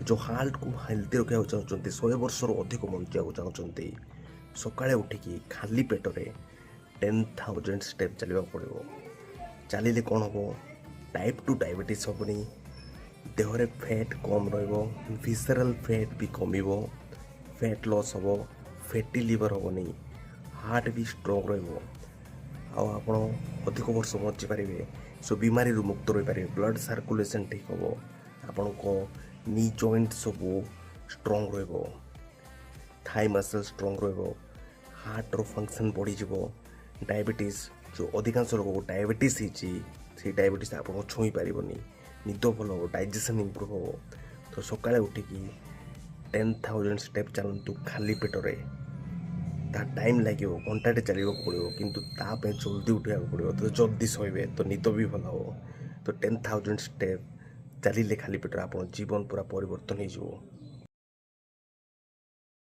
जो हार्ट को हेल्दी रखा चाहते 100 वर्ष अधिक बंचा चाहते सकाଳେ उठिकी खाली पेटरे 10,000 स्टेप चलवा पड़ो। चलिए कौन हम टाइप 2 डायबिटीज हेनी, देहरे फैट कम रिसराल फैट भी कम, फैट लॉस हम, फैटी लिवर हेनी, हार्ट भी स्ट्रंग आप अधिक वर्ष बची पारे, सो बीमारी मुक्त रही पारे, ब्लड सर्कुलेशन ठीक हम, आपण को नी जॉइंट सब strong thigh muscle strong heart रो फंक्शन बढ़ी डायबिटीज जो अधिकांश लोग डायबिटीज से डायबिटीज आप छुई पारनी, निद भल हो, डाइजेशन इम्प्रूव हो। तो सकाଳେ उठिकी 10,000 स्टेप चलतु खाली पेटरे, ता टाइम लगे घंटाटे चलने पड़ो किंतु ताप जल्दी उठा पड़ो, तो जल्दी शोबे तो निद भी भल हो। तो 10,000 स्टेप चलिए खाली पेटर आप जीवन पूरा परिवर्तन हो।